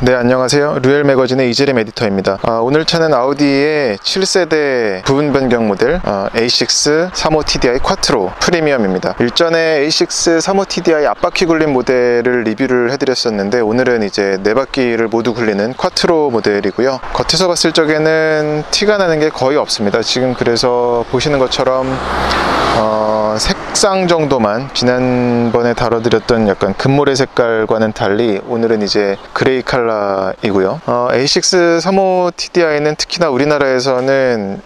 네, 안녕하세요. 루엘 매거진의 이재림 에디터입니다. 오늘 차는 아우디의 7세대 부분 변경 모델 A6 35TDI 쿼트로 프리미엄입니다. 일전에 A6 35TDI 앞바퀴 굴림 모델을 리뷰를 해드렸었는데, 오늘은 이제 네 바퀴를 모두 굴리는 쿼트로 모델이고요. 겉에서 봤을 적에는 티가 나는 게 거의 없습니다. 지금 그래서 보시는 것처럼 색상 정도만 지난번에 다뤄드렸던 약간 금모래 색깔과는 달리 오늘은 이제 그레이 컬러이고요. A6 35TDI는 특히나 우리나라에서는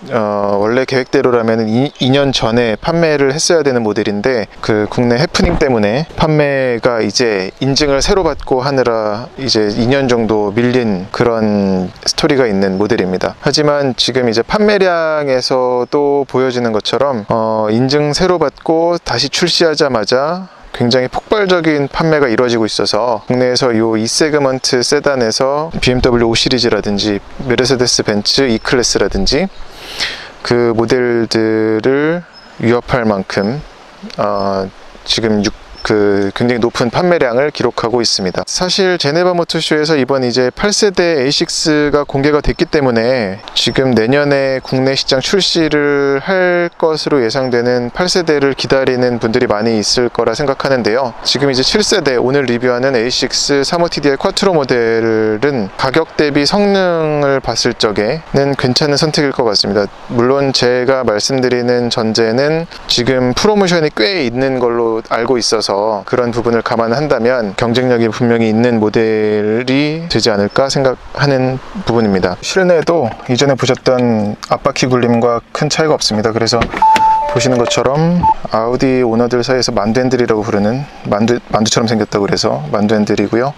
원래 계획대로라면 2년 전에 판매를 했어야 되는 모델인데, 그 국내 해프닝 때문에 판매가 이제 인증을 새로 받고 하느라 이제 2년 정도 밀린 그런 스토리가 있는 모델입니다. 하지만 지금 이제 판매량에서도 보여지는 것처럼 인증 새로 받고 다시 출시하자마자 굉장히 폭발적인 판매가 이루어지고 있어서 국내에서 이 E 세그먼트 세단에서 BMW 5 시리즈라든지 메르세데스 벤츠 E 클래스라든지 그 모델들을 위협할 만큼 지금 굉장히 높은 판매량을 기록하고 있습니다. 사실 제네바 모터쇼에서 이번 이제 8세대 A6가 공개가 됐기 때문에 지금 내년에 국내 시장 출시를 할 것으로 예상되는 8세대를 기다리는 분들이 많이 있을 거라 생각하는데요. 지금 이제 7세대 오늘 리뷰하는 A6 35TDI 쿼트로 모델은 가격 대비 성능을 봤을 적에는 괜찮은 선택일 것 같습니다. 물론 제가 말씀드리는 전제는 지금 프로모션이 꽤 있는 걸로 알고 있어서 그런 부분을 감안한다면 경쟁력이 분명히 있는 모델이 되지 않을까 생각하는 부분입니다. 실내도 이전에 보셨던 앞바퀴 굴림과 큰 차이가 없습니다. 그래서 보시는 것처럼 아우디 오너들 사이에서 만두핸들이라고 부르는 만두처럼 생겼다고 그래서 만두핸들이고요.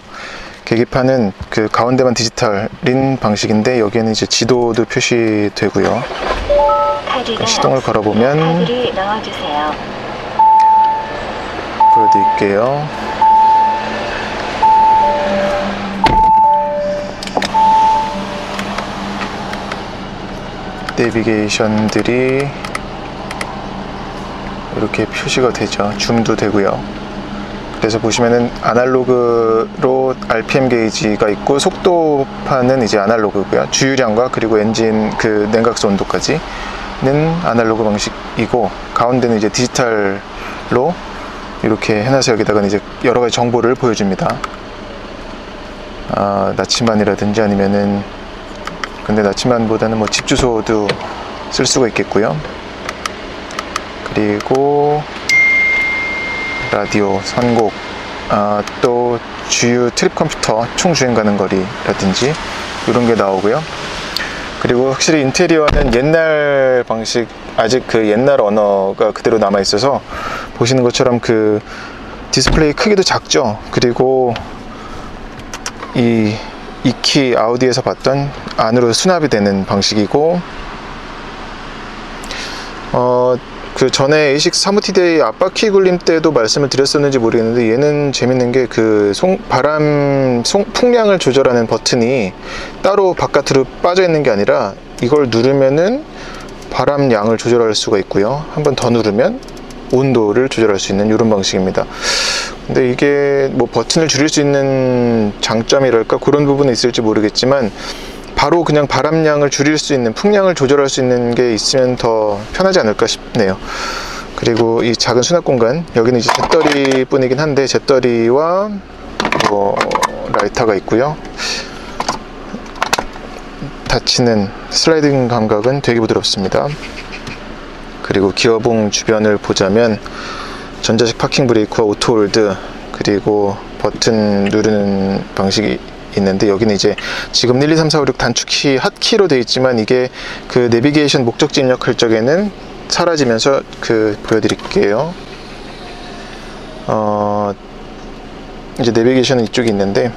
계기판은 그 가운데만 디지털인 방식인데, 여기에는 이제 지도도 표시되고요. 시동을 걸어보면 보여드릴게요. 내비게이션들이 이렇게 표시가 되죠. 줌도 되고요. 그래서 보시면은 아날로그로 RPM 게이지가 있고, 속도판은 이제 아날로그고요. 주유량과 그리고 엔진 그 냉각수 온도까지는 아날로그 방식이고, 가운데는 이제 디지털로 이렇게 해놔서 여기다가 이제 여러 가지 정보를 보여줍니다. 나침반이라든지 아니면은, 근데 나침반보다는 뭐 집 주소도 쓸 수가 있겠고요. 그리고 라디오, 선곡, 또 주유 트립 컴퓨터, 총 주행 가는 거리라든지 이런 게 나오고요. 그리고 확실히 인테리어는 옛날 방식, 아직 그 옛날 언어가 그대로 남아 있어서 보시는 것처럼 그 디스플레이 크기도 작죠. 그리고 이 키 아우디에서 봤던 안으로 수납이 되는 방식이고, 그 전에 A6 35TDI 앞바퀴 굴림 때도 말씀을 드렸었는지 모르겠는데, 얘는 재밌는 게 그 풍량을 조절하는 버튼이 따로 바깥으로 빠져 있는 게 아니라, 이걸 누르면은 바람 양을 조절할 수가 있고요. 한 번 더 누르면 온도를 조절할 수 있는 이런 방식입니다. 근데 이게 뭐 버튼을 줄일 수 있는 장점이랄까 그런 부분은 있을지 모르겠지만, 바로 그냥 바람량을 줄일 수 있는, 풍량을 조절할 수 있는 게 있으면 더 편하지 않을까 싶네요. 그리고 이 작은 수납 공간, 여기는 이제 잿더리 뿐이긴 한데 잿더리와 뭐 라이터가 있고요. 닫히는 슬라이딩 감각은 되게 부드럽습니다. 그리고 기어봉 주변을 보자면 전자식 파킹 브레이크와 오토홀드, 그리고 버튼 누르는 방식이 있는데, 여기는 이제 지금 1, 2, 3, 4, 5, 6 단축키 핫키로 되어 있지만, 이게 그 내비게이션 목적지 입력할 적에는 사라지면서 보여드릴게요. 이제 내비게이션은 이쪽에 있는데,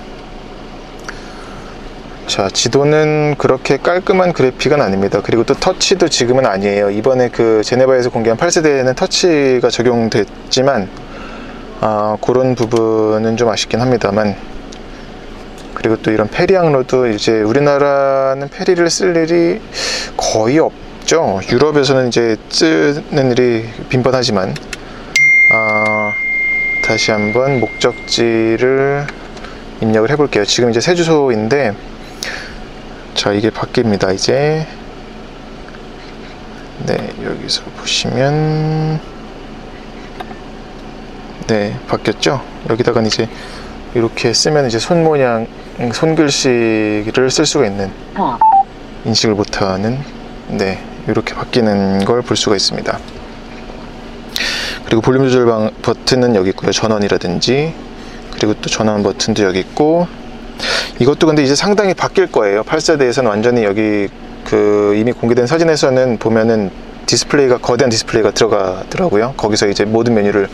자, 지도는 그렇게 깔끔한 그래픽은 아닙니다. 그리고 또 터치도 지금은 아니에요. 이번에 그 제네바에서 공개한 8세대에는 터치가 적용됐지만 그런 부분은 좀 아쉽긴 합니다만, 그리고 또 이런 페리항로도 이제 우리나라는 페리를 쓸 일이 거의 없죠. 유럽에서는 이제 쓰는 일이 빈번하지만, 다시 한번 목적지를 입력을 해볼게요. 지금 이제 새 주소인데, 자, 이게 바뀝니다. 이제 네, 여기서 보시면 네, 바뀌었죠. 여기다가 이제 이렇게 쓰면 이제 손 모양, 손글씨를 쓸 수가 있는, 인식을 못하는, 네, 이렇게 바뀌는 걸 볼 수가 있습니다. 그리고 볼륨 조절 버튼은 여기 있고요. 전원이라든지, 그리고 또 전원 버튼도 여기 있고, 이것도 근데 이제 상당히 바뀔 거예요. 8세대에서는 완전히 여기 이미 공개된 사진에서는 보면은 디스플레이가, 거대한 디스플레이가 들어가더라고요. 거기서 이제 모든 메뉴를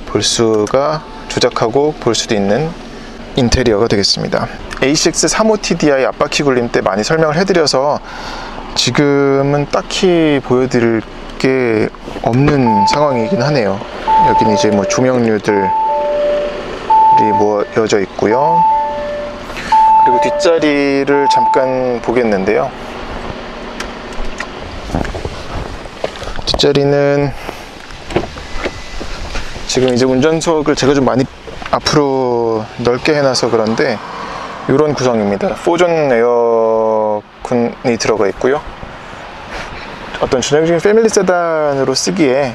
볼 수가, 조작하고 볼 수도 있는 인테리어가 되겠습니다. A6 35TDI 앞바퀴 굴림 때 많이 설명을 해드려서 지금은 딱히 보여드릴 게 없는 상황이긴 하네요. 여기는 이제 뭐 조명류들이 모여져 있고요. 그리고 뒷자리를 잠깐 보겠는데요. 뒷자리는 지금 이제 운전석을 제가 좀 많이 앞으로 넓게 해놔서 그런데 이런 구성입니다. 4존 에어컨이 들어가 있고요. 어떤 전형적인 패밀리 세단으로 쓰기에,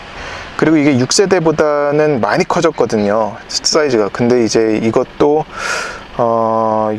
그리고 이게 6세대보다는 많이 커졌거든요, 사이즈가. 근데 이제 이것도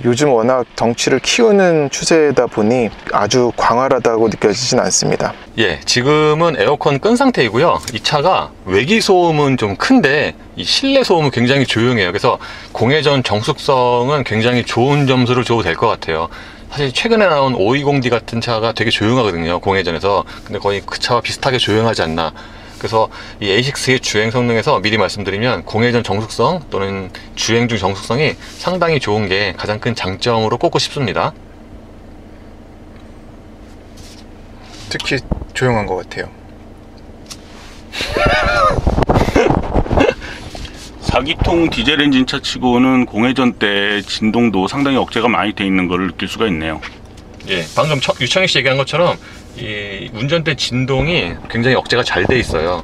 요즘 워낙 덩치를 키우는 추세다 보니 아주 광활하다고 느껴지진 않습니다. 예, 지금은 에어컨 끈 상태이고요. 이 차가 외기 소음은 좀 큰데 이 실내 소음은 굉장히 조용해요. 그래서 공회전 정숙성은 굉장히 좋은 점수를 줘도 될 것 같아요. 사실 최근에 나온 520D 같은 차가 되게 조용하거든요, 공회전에서. 근데 거의 그 차와 비슷하게 조용하지 않나. 그래서 이 A6의 주행 성능에서 미리 말씀드리면 공회전 정숙성 또는 주행 중 정숙성이 상당히 좋은 게 가장 큰 장점으로 꼽고 싶습니다. 특히 조용한 것 같아요. 4기통 디젤 엔진 차 치고는 공회전 때 진동도 상당히 억제가 많이 돼 있는 걸 느낄 수가 있네요. 예, 방금 유창희 씨 얘기한 것처럼 이 운전대 진동이 굉장히 억제가 잘 돼 있어요.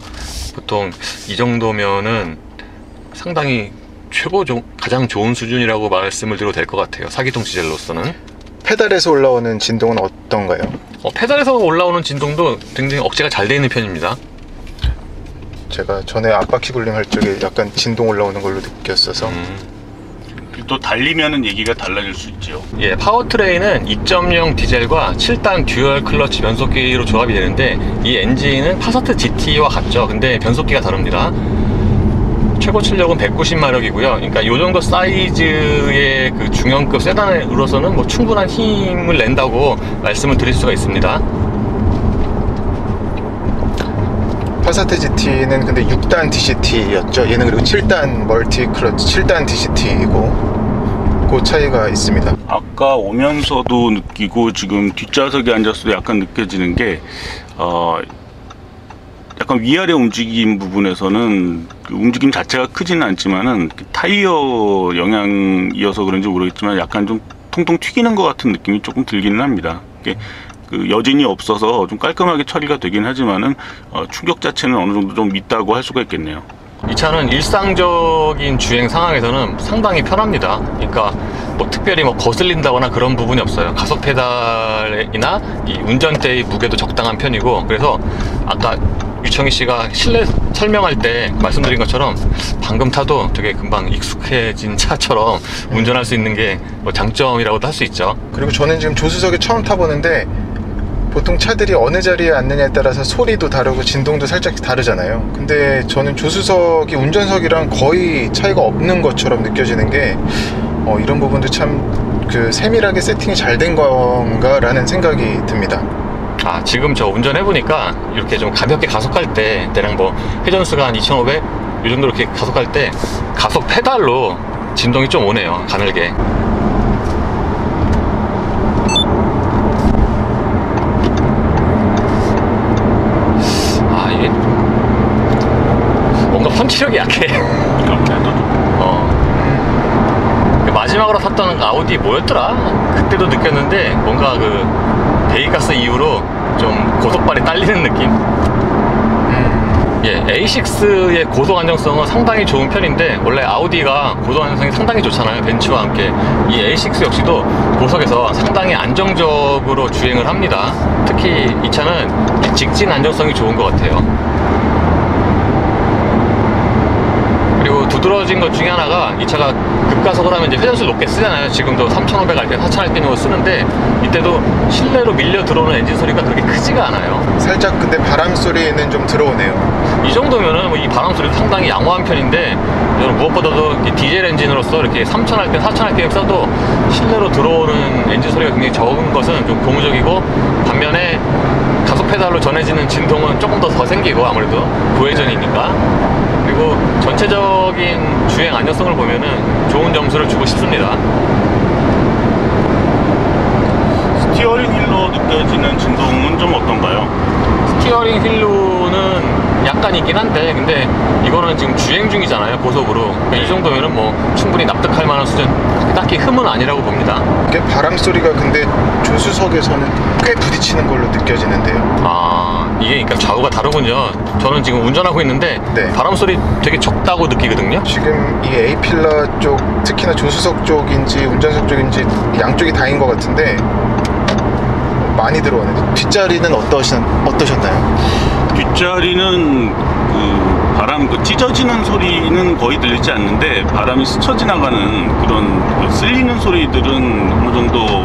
보통 이 정도면은 상당히 가장 좋은 수준이라고 말씀을 드려도 될 것 같아요, 4기통 디젤로서는. 페달에서 올라오는 진동은 어떤가요? 페달에서 올라오는 진동도 굉장히 억제가 잘 돼 있는 편입니다. 제가 전에 앞바퀴 굴림 할 적에 약간 진동 올라오는 걸로 느꼈어서. 또 달리면은 얘기가 달라질 수 있죠. 예, 파워트레인은 2.0 디젤과 7단 듀얼 클러치 변속기로 조합이 되는데, 이 엔진은 파사트 GT와 같죠. 근데 변속기가 다릅니다. 최고 출력은 190마력이고요. 그러니까 이 정도 사이즈의 그 중형급 세단으로서는 뭐 충분한 힘을 낸다고 말씀을 드릴 수가 있습니다. 파사트 GT는 근데 6단 DCT였죠. 얘는 그리고 7단 멀티 클러치, 7단 DCT이고 그 차이가 있습니다. 아까 오면서도 느끼고 지금 뒷좌석에 앉았어도 약간 느껴지는 게 약간 위아래 움직임 부분에서는 그 움직임 자체가 크지는 않지만은 그 타이어 영향이어서 그런지 모르겠지만 약간 좀 통통 튀기는 것 같은 느낌이 조금 들기는 합니다. 그 여진이 없어서 좀 깔끔하게 처리가 되긴 하지만은 충격 자체는 어느 정도 좀 있다고 할 수가 있겠네요. 이 차는 일상적인 주행 상황에서는 상당히 편합니다. 그러니까 뭐 특별히 뭐 거슬린다거나 그런 부분이 없어요. 가속 페달이나 이 운전대의 무게도 적당한 편이고, 그래서 아까 유청희 씨가 실내 설명할 때 말씀드린 것처럼 방금 타도 되게 금방 익숙해진 차처럼 운전할 수 있는 게 뭐 장점이라고도 할 수 있죠. 그리고 저는 지금 조수석에 처음 타보는데, 보통 차들이 어느 자리에 앉느냐에 따라서 소리도 다르고 진동도 살짝 다르잖아요. 근데 저는 조수석이 운전석이랑 거의 차이가 없는 것처럼 느껴지는 게 이런 부분도 참 그 세밀하게 세팅이 잘 된 건가 라는 생각이 듭니다. 지금 저 운전해보니까 이렇게 좀 가볍게 가속할 때, 대략 뭐 회전수가 한 2500? 이 정도 이렇게 가속할 때 가속 페달로 진동이 좀 오네요, 가늘게. 이게 뭔가 펀치력이 약해. 마지막으로 탔던 아우디 뭐였더라? 그때도 느꼈는데 뭔가 그 배기가스 이후로 좀 고속발이 딸리는 느낌? 예, A6의 고속 안정성은 상당히 좋은 편인데 원래 아우디가 고속 안정성이 상당히 좋잖아요. 벤츠와 함께. 이 A6 역시도 고속에서 상당히 안정적으로 주행을 합니다. 특히 이 차는 직진 안정성이 좋은 것 같아요. 그리고 두드러진 것 중에 하나가 이 차가 급가속을 하면 이제 회전수 높게 쓰잖아요. 지금도 3,500rpm, 4,000rpm으로 쓰는데 이때도 실내로 밀려 들어오는 엔진 소리가 그렇게 크지가 않아요. 살짝 근데 바람 소리는 좀 들어오네요. 이 정도면은 뭐이 바람 소리도 상당히 양호한 편인데 저는 무엇보다도 디젤 엔진으로서 이렇게 3,000rpm, 4,000rpm 써도 실내로 들어오는 엔진 소리가 굉장히 적은 것은 좀 고무적이고, 반면에 가속 페달로 전해지는 진동은 조금 더 생기고, 아무래도 고회전이니까. 그리고 전체적인 주행 안정성을 보면은 좋은 점수를 주고 싶습니다. 스티어링 휠로 느껴지는 진동은 좀 어떤가요? 스티어링 휠로는 약간 있긴 한데, 근데 이거는 지금 주행 중이잖아요, 고속으로. 그러니까 이 정도면은 뭐 충분히 납득할 만한 수준, 딱히 흠은 아니라고 봅니다. 이게 바람 소리가 근데 조수석에서는 꽤 부딪히는 걸로 느껴지는데요. 아, 이게 그러니까 좌우가 다르군요. 저는 지금 운전하고 있는데 네. 바람 소리 되게 적다고 느끼거든요. 지금 이 A필라 쪽, 특히나 조수석 쪽인지 운전석 쪽인지 양쪽이 다인 것 같은데 많이 들어오네요. 뒷자리는 어떠셨나요? 뒷자리는 그 바람 찢어지는 소리는 거의 들리지 않는데, 바람이 스쳐 지나가는 그런 그 쓸리는 소리들은 어느 정도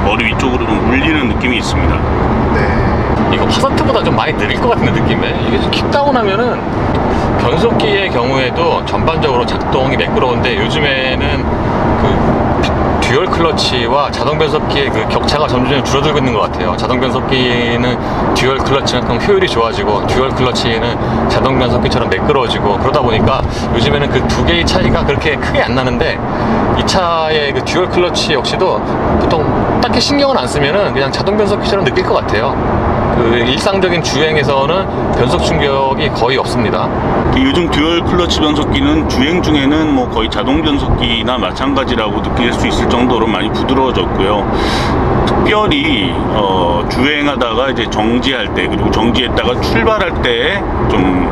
머리 위쪽으로 좀 울리는 느낌이 있습니다. 네. 이거 파사트보다 좀 많이 느릴 것 같은 느낌에, 이게 좀 킥다운 하면은 변속기의 경우에도 전반적으로 작동이 매끄러운데, 요즘에는 그 듀얼 클러치와 자동 변속기의 그 격차가 점점 줄어들고 있는 것 같아요. 자동 변속기는 듀얼 클러치만큼 효율이 좋아지고, 듀얼 클러치는 자동 변속기처럼 매끄러워지고, 그러다 보니까 요즘에는 그 두 개의 차이가 그렇게 크게 안 나는데, 이 차의 그 듀얼 클러치 역시도 보통 딱히 신경을 안 쓰면은 그냥 자동 변속기처럼 느낄 것 같아요. 그 일상적인 주행에서는 변속 충격이 거의 없습니다. 요즘 듀얼 클러치 변속기는 주행 중에는 뭐 거의 자동 변속기나 마찬가지라고 느낄 수 있을 정도로 많이 부드러워졌고요. 특별히 주행하다가 이제 정지할 때, 그리고 정지했다가 출발할 때 좀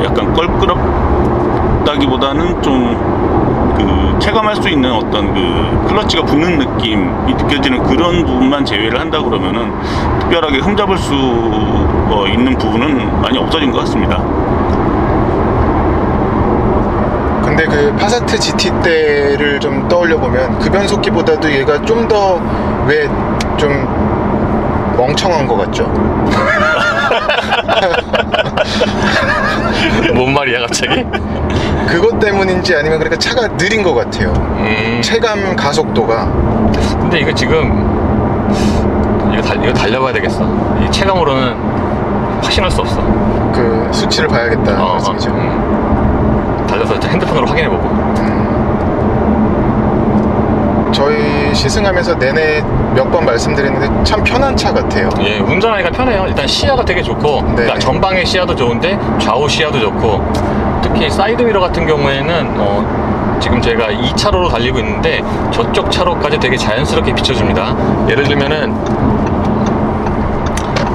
약간 껄끄럽다기보다는 좀 그 체감할 수 있는 어떤 그 클러치가 붙는 느낌이 느껴지는 그런 부분만 제외를 한다 그러면은 특별하게 흠잡을 수 있는 부분은 많이 없어진 것 같습니다. 근데 그 파사트 GT 때를 좀 떠올려 보면 그 변속기보다도 얘가 좀 더 왜 좀 멍청한 것 같죠? 뭔 말이야 갑자기? 그것 때문인지 아니면 그러니까 차가 느린 것 같아요. 체감 가속도가. 근데 이거 지금 이거 달려봐야 되겠어. 이 체감으로는 확신할 수 없어. 그 수치를 봐야겠다 말씀이죠. 달려서 핸드폰으로 확인해보고. 저희 시승하면서 내내 몇 번 말씀드렸는데 참 편한 차 같아요. 예, 운전하기가 편해요. 일단 시야가 되게 좋고, 네. 그러니까 전방의 시야도 좋은데 좌우 시야도 좋고, 특히 사이드미러 같은 경우에는 지금 제가 2차로로 달리고 있는데 저쪽 차로까지 되게 자연스럽게 비춰줍니다. 예를 들면은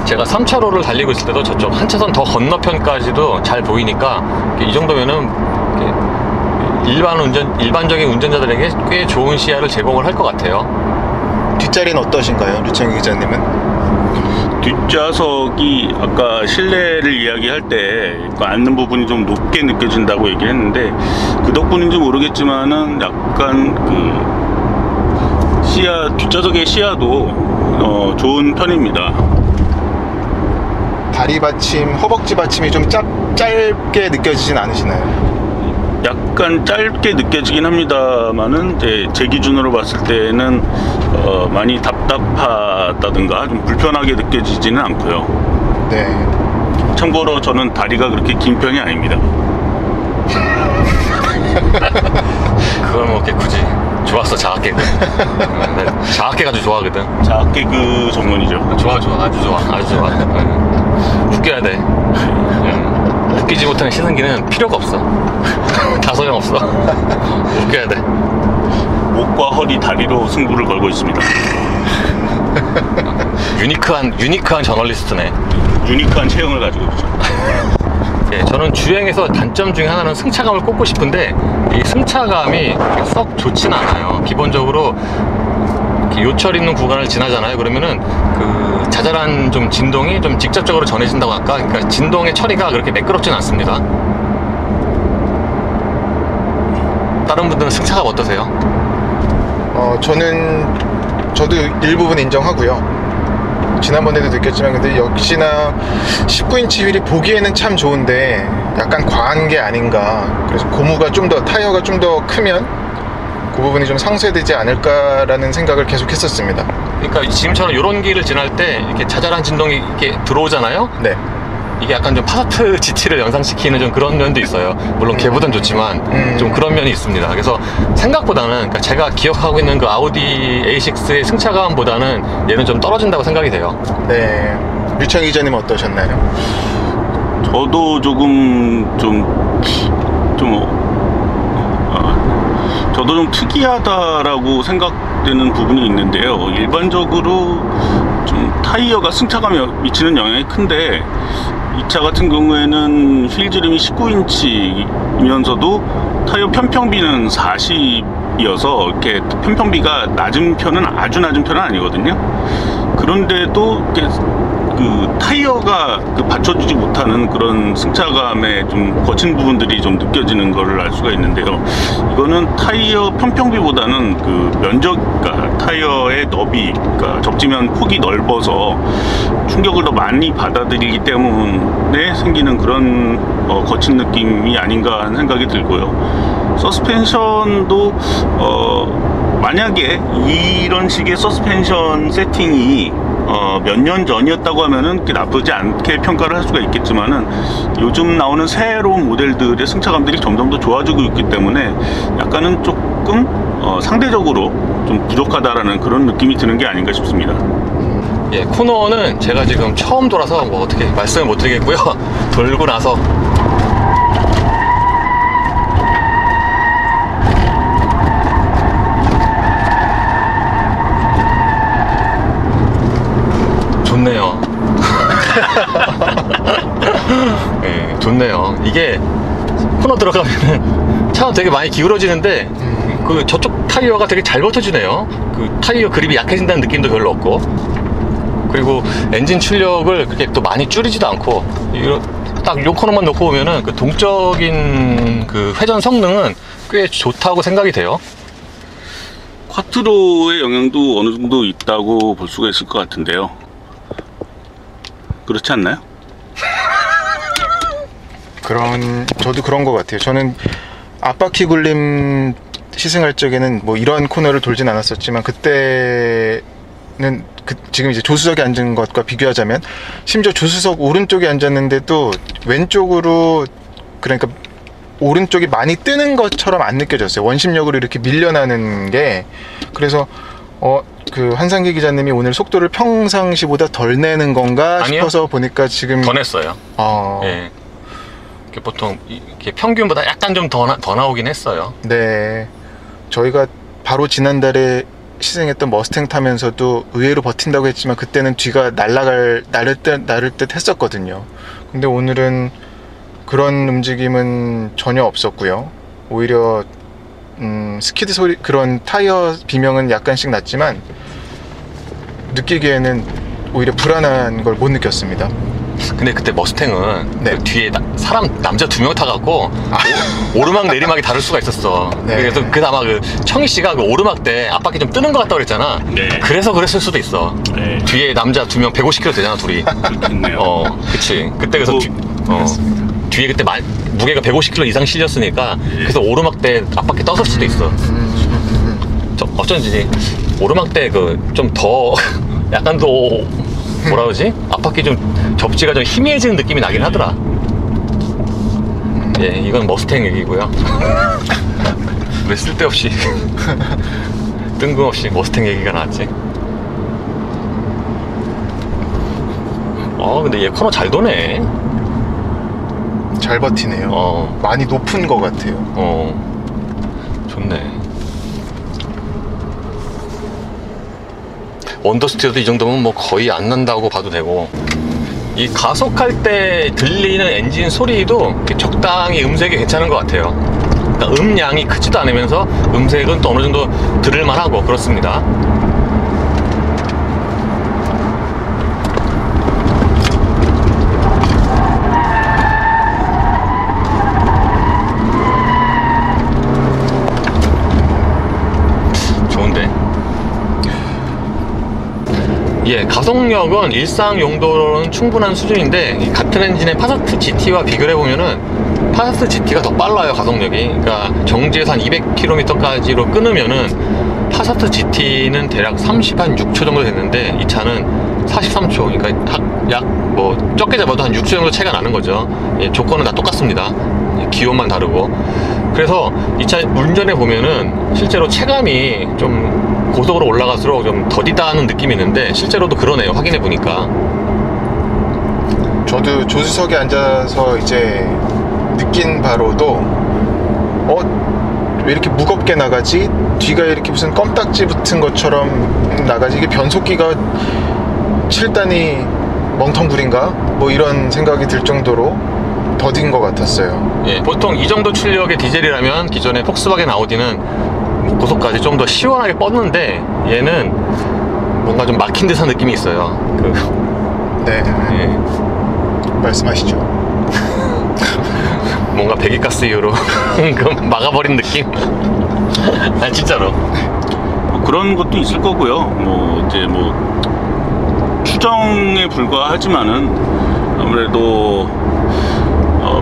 제가 3차로를 달리고 있을 때도 저쪽 한 차선 더 건너편까지도 잘 보이니까, 이 정도면은 일반적인 운전자들에게 꽤 좋은 시야를 제공을 할 것 같아요. 뒷자리는 어떠신가요, 류창희 기자님은? 뒷좌석이 아까 실내를 이야기할 때 그 앉는 부분이 좀 높게 느껴진다고 얘기했는데, 그 덕분인지 모르겠지만은 약간 그 뒷좌석의 시야도 좋은 편입니다. 다리 받침, 허벅지 받침이 좀 짧게 느껴지진 않으시나요? 약간 짧게 느껴지긴 합니다만은 제 기준으로 봤을 때는 많이 답답하다든가 좀 불편하게 느껴지지는 않고요. 네. 참고로 저는 다리가 그렇게 긴 편이 아닙니다. 그걸 뭐 이렇게 굳이. 좋았어, 자학개그. 자학개가 아주 좋아하거든. 자학개그 전문이죠. 좋아, 아주 좋아. 웃겨야 돼. 웃기지 못하는 시승기는 필요가 없어. 다 소용없어. 웃겨야 돼. 목과 허리, 다리로 승부를 걸고 있습니다. 유니크한 저널리스트네. 유니크한 체형을 가지고 있죠. 예, 저는 주행에서 단점 중에 하나는 승차감을 꼽고 싶은데 이 승차감이 썩 좋진 않아요. 기본적으로 요철 있는 구간을 지나잖아요. 그러면은 그 자잘한 좀 진동이 좀 직접적으로 전해진다고 할까? 그러니까 진동의 처리가 그렇게 매끄럽진 않습니다. 다른 분들은 승차감 어떠세요? 저도 일부분 인정하고요. 지난번에도 느꼈지만 근데 역시나 19인치 휠이 보기에는 참 좋은데 약간 과한 게 아닌가. 그래서 고무가 좀 더, 타이어가 좀 더 크면 그 부분이 좀 상쇄되지 않을까라는 생각을 계속 했었습니다. 그러니까 지금처럼 이런 길을 지날 때 이렇게 자잘한 진동이 이렇게 들어오잖아요. 네. 이게 약간 좀 파사트 GT를 연상시키는 좀 그런 면도 있어요. 물론 걔보단 좋지만 좀 그런 면이 있습니다. 그래서 생각보다는 그러니까 제가 기억하고 있는 그 아우디 A6의 승차감보다는 얘는 좀 떨어진다고 생각이 돼요. 네. 류창 기자님 어떠셨나요? 저도 저도 좀 특이하다라고 생각되는 부분이 있는데요. 일반적으로 좀 타이어가 승차감에 미치는 영향이 큰데 이 차 같은 경우에는 휠지름이 19인치이면서도 타이어 편평비는 40이어서 이렇게 편평비가 낮은 편은 아주 낮은 편은 아니거든요. 그런데도 이렇게 그 타이어가 받쳐주지 못하는 그런 승차감의 좀 거친 부분들이 좀 느껴지는 것을 알 수가 있는데요. 이거는 타이어 편평비보다는 그 면적, 그러니까 타이어의 너비, 그러니까 접지면 폭이 넓어서 충격을 더 많이 받아들이기 때문에 생기는 그런 거친 느낌이 아닌가 하는 생각이 들고요. 서스펜션도 만약에 이런 식의 서스펜션 세팅이 몇 년 전이었다고 하면은 나쁘지 않게 평가를 할 수가 있겠지만은 요즘 나오는 새로운 모델들의 승차감들이 점점 더 좋아지고 있기 때문에 약간은 조금 상대적으로 좀 부족하다라는 그런 느낌이 드는 게 아닌가 싶습니다. 예, 코너는 제가 지금 처음 돌아서 뭐 어떻게 말씀을 못 드리겠고요. 돌고 나서 좋네요. 네, 좋네요. 이게 코너 들어가면은 차가 되게 많이 기울어지는데 그 저쪽 타이어가 되게 잘 버텨주네요. 그 타이어 그립이 약해진다는 느낌도 별로 없고, 그리고 엔진 출력을 그렇게 또 많이 줄이지도 않고 딱 요 코너만 놓고 보면은 그 동적인 그 회전 성능은 꽤 좋다고 생각이 돼요. 쿼트로의 영향도 어느 정도 있다고 볼 수가 있을 것 같은데요. 그렇지 않나요? 저도 그런 것 같아요. 저는 앞바퀴 굴림 시승할 적에는 뭐 이런 코너를 돌진 않았었지만 그때는 지금 이제 조수석에 앉은 것과 비교하자면 심지어 조수석 오른쪽에 앉았는데도 왼쪽으로, 그러니까 오른쪽이 많이 뜨는 것처럼 안 느껴졌어요. 원심력으로 이렇게 밀려나는 게. 그래서 그 한상기 기자님이 오늘 속도를 평상시보다 덜 내는 건가 아니요. 싶어서 보니까 지금 더 냈어요. 예. 보통 이렇게 평균보다 약간 좀 더 나오긴 했어요. 네. 저희가 바로 지난달에 시승했던 머스탱 타면서도 의외로 버틴다고 했지만 그때는 뒤가 나를 듯 했었거든요. 근데 오늘은 그런 움직임은 전혀 없었고요. 오히려 스키드 소리, 그런 타이어 비명은 약간씩 났지만 느끼기에는 오히려 불안한 걸 못 느꼈습니다. 근데 그때 머스탱은 네. 그 뒤에 남자 2명 타갖고 오르막 내리막이 다를 수가 있었어. 네. 그래서 아마 그 청희 씨가 그 오르막 때 앞바퀴 좀 뜨는 것 같다고 그랬잖아. 네. 그래서 그랬을 수도 있어. 네. 뒤에 남자 2명 150kg 되잖아, 둘이. 그렇겠네요. 그치. 그때 그래서 뒤에 그때 무게가 150kg 이상 실렸으니까 그래서 오르막 때 앞바퀴 떴을 수도 있어. 어쩐지 오르막 때 그 좀 더 약간 더 뭐라 그러지? 앞바퀴 좀 접지가 좀 희미해지는 느낌이 나긴 하더라. 예, 이건 머스탱 얘기고요. 왜 쓸데없이 뜬금없이 머스탱 얘기가 나왔지? 근데 얘 코너 잘 도네. 잘 버티네요. 많이 높은 것 같아요. 좋네. 언더스티어도 이 정도면 뭐 거의 안 난다고 봐도 되고. 이 가속할 때 들리는 엔진 소리도 적당히 음색이 괜찮은 것 같아요. 그러니까 음량이 크지도 않으면서 음색은 또 어느 정도 들을만하고 그렇습니다. 좋은데? 예, 가속력은 일상 용도로는 충분한 수준인데 같은 엔진의 파사트 GT와 비교를 해보면은 파사트 GT가 더 빨라요, 가속력이. 그러니까 정지에서 한 200km까지로 끊으면은 파사트 GT는 대략 36초 정도 됐는데 이 차는 43초. 그러니까 약 뭐 적게 잡아도 한 6초 정도 차이가 나는 거죠. 예, 조건은 다 똑같습니다. 예, 기온만 다르고. 그래서 이 차 운전해 보면은 실제로 체감이 좀 고속으로 올라갈수록 좀 더디다는 느낌이 있는데 실제로도 그러네요. 확인해 보니까. 저도 조수석에 앉아서 이제 느낀 바로도 왜 이렇게 무겁게 나가지? 뒤가 이렇게 무슨 껌딱지 붙은 것처럼 나가지? 이게 변속기가 7단이 멍텅구리인가? 뭐 이런 생각이 들 정도로 더딘 것 같았어요. 예, 보통 이 정도 출력의 디젤이라면 기존의 폭스바겐 아우디는 고속까지 좀 더 시원하게 뻗는데 얘는 뭔가 좀 막힌 듯한 느낌이 있어요. 네. 예. 말씀하시죠. 뭔가 배기가스 이후로 막아버린 느낌? 아니 진짜로. 뭐 그런 것도 있을 거고요. 뭐 이제 뭐 추정에 불과하지만은 아무래도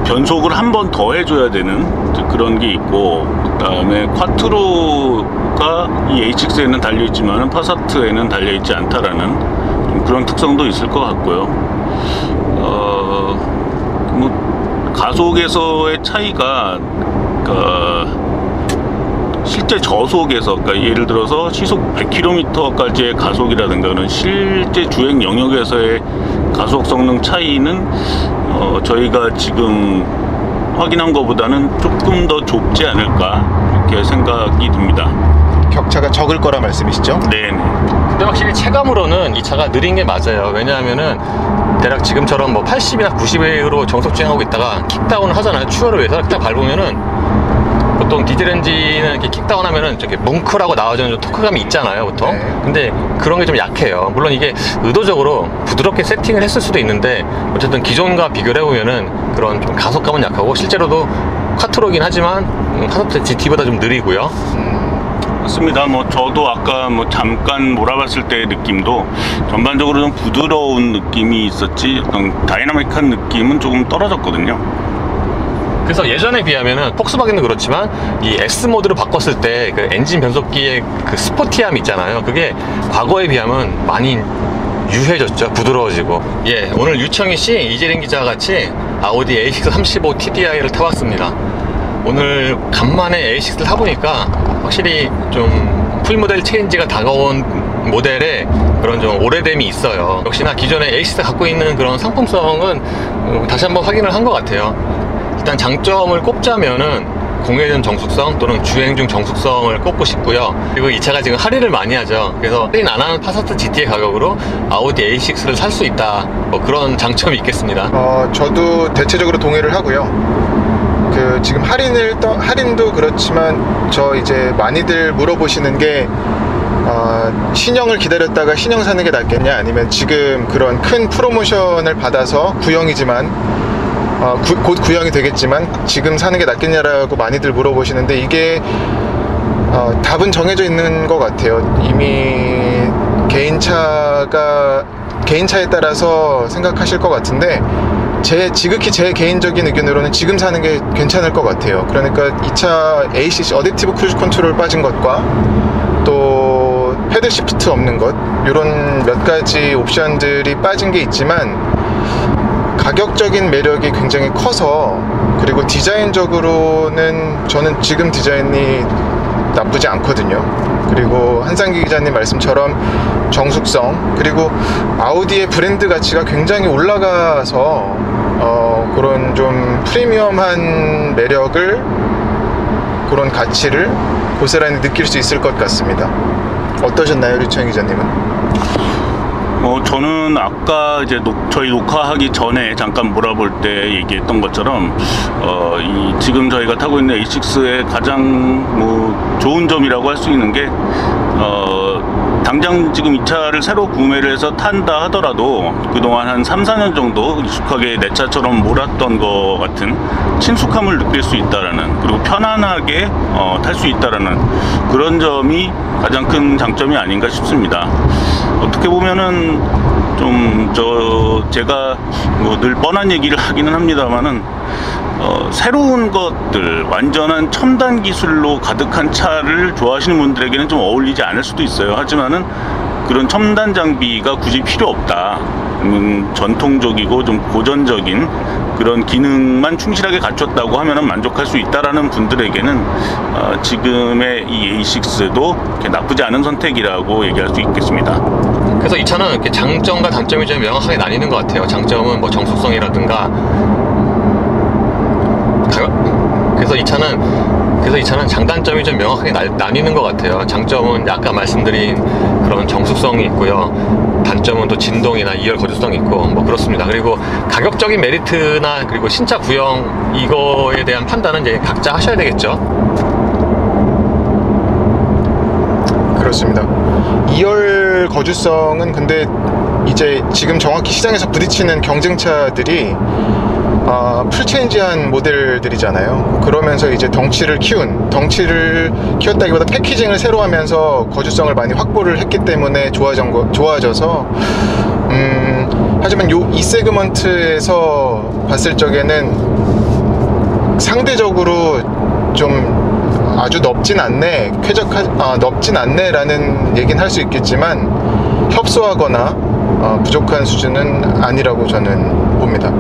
변속을 한 번 더 해줘야 되는 그런 게 있고, 그 다음에 쿼트로가 이 H6에는 달려있지만 파사트에는 달려있지 않다라는 그런 특성도 있을 것 같고요. 뭐 가속에서의 차이가 실제 저속에서, 그러니까 예를 들어서 시속 100km까지의 가속이라든가 그런 실제 주행 영역에서의 가속 성능 차이는 저희가 지금 확인한 것보다는 조금 더 좁지 않을까 이렇게 생각이 듭니다. 격차가 적을 거라 말씀이시죠? 네. 근데 확실히 체감으로는 이 차가 느린 게 맞아요. 왜냐하면은 대략 지금처럼 뭐 80이나 90으로 정속 주행하고 있다가 킥다운을 하잖아요. 추월을 위해서 딱 밟으면은 보통 디젤 엔진은 이렇게 킥다운 하면은 저렇게 뭉클하고 나와주는 좀 토크감이 있잖아요, 보통. 네. 근데 그런 게 좀 약해요. 물론 이게 의도적으로 부드럽게 세팅을 했을 수도 있는데 어쨌든 기존과 비교를 해보면은 그런 좀 가속감은 약하고 실제로도 쿼트로긴 하지만 파사트 GT보다 좀 느리고요. 맞습니다. 뭐 저도 아까 뭐 잠깐 몰아봤을 때의 느낌도 전반적으로 좀 부드러운 느낌이 있었지 어떤 다이나믹한 느낌은 조금 떨어졌거든요. 그래서 예전에 비하면은 폭스바겐도 그렇지만 이 S 모드로 바꿨을 때 그 엔진 변속기의 그 스포티함 있잖아요. 그게 과거에 비하면 많이 유해졌죠. 부드러워지고. 예, 오늘 유청희 씨, 이재린 기자와 같이 아우디 A6 35 TDI를 타봤습니다. 오늘 간만에 A6를 타보니까 확실히 좀 풀모델 체인지가 다가온 모델에 그런 좀 오래됨이 있어요. 역시나 기존에 A6가 갖고 있는 그런 상품성은 다시 한번 확인을 한 것 같아요. 일단 장점을 꼽자면은 공회전 정숙성 또는 주행 중 정숙성을 꼽고 싶고요. 그리고 이 차가 지금 할인을 많이 하죠. 그래서 할인 안 하는 파사트 GT의 가격으로 아우디 A6를 살 수 있다, 뭐 그런 장점이 있겠습니다. 저도 대체적으로 동의를 하고요. 지금 할인도 그렇지만 이제 많이들 물어보시는 게 신형을 기다렸다가 신형 사는 게 낫겠냐, 아니면 지금 그런 큰 프로모션을 받아서 구형이지만 곧 구형이 되겠지만 지금 사는 게 낫겠냐라고 많이들 물어보시는데, 이게 답은 정해져 있는 것 같아요. 이미 개인차에 따라서 생각하실 것 같은데, 지극히 제 개인적인 의견으로는 지금 사는 게 괜찮을 것 같아요. 그러니까 이 차 AC 어댑티브 크루즈 컨트롤 빠진 것과 또 패들 시프트 없는 것, 이런 몇 가지 옵션들이 빠진 게 있지만 가격적인 매력이 굉장히 커서, 그리고 디자인적으로는 저는 지금 디자인이 나쁘지 않거든요. 그리고 한상기 기자님 말씀처럼 정숙성, 그리고 아우디의 브랜드 가치가 굉장히 올라가서 그런 좀 프리미엄한 매력을, 그런 가치를 고스란히 느낄 수 있을 것 같습니다. 어떠셨나요, 류청 기자님은? 저는 아까 이제 저희 녹화하기 전에 잠깐 몰아볼 때 얘기했던 것처럼 지금 저희가 타고 있는 A6의 가장 좋은 점이라고 할 수 있는 게 당장 지금 이 차를 새로 구매를 해서 탄다 하더라도 그동안 한 3, 4년 정도 익숙하게 내 차처럼 몰았던 것 같은 친숙함을 느낄 수 있다라는, 그리고 편안하게 탈 수 있다라는 그런 점이 가장 큰 장점이 아닌가 싶습니다. 어떻게 보면은 제가 늘 뻔한 얘기를 하기는 합니다만은 새로운 것들, 완전한 첨단 기술로 가득한 차를 좋아하시는 분들에게는 좀 어울리지 않을 수도 있어요. 하지만은 그런 첨단 장비가 굳이 필요 없다. 전통적이고 좀 고전적인 그런 기능만 충실하게 갖췄다고 하면은 만족할 수 있다라는 분들에게는 지금의 이 A6도 나쁘지 않은 선택이라고 얘기할 수 있겠습니다. 그래서 이 차는 이렇게 장점과 단점이 좀 명확하게 나뉘는 것 같아요. 장점은 뭐 정숙성이라든가, 그래서 이 차는 장단점이 좀 명확하게 나뉘는 것 같아요. 장점은 아까 말씀드린 그런 정숙성이 있고요. 단점은 또 진동이나 2열 거주성이 있고 뭐 그렇습니다. 그리고 가격적인 메리트나 그리고 신차 구형 이거에 대한 판단은 이제 각자 하셔야 되겠죠. 그렇습니다. 2열 거주성은 근데 이제 지금 정확히 시장에서 부딪히는 경쟁차들이 풀체인지한 모델들이잖아요. 그러면서 이제 덩치를 키웠다기보다 패키징을 새로 하면서 거주성을 많이 확보를 했기 때문에 좋아져서 하지만 이 세그먼트에서 봤을 적에는 상대적으로 좀 아주 넓진 않네, 넓진 않네라는 얘기는 할 수 있겠지만 협소하거나 부족한 수준은 아니라고 저는 봅니다.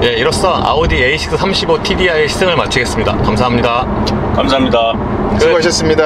예, 이로써 아우디 A6 35 TDI의 시승을 마치겠습니다. 감사합니다. 감사합니다. 수고하셨습니다.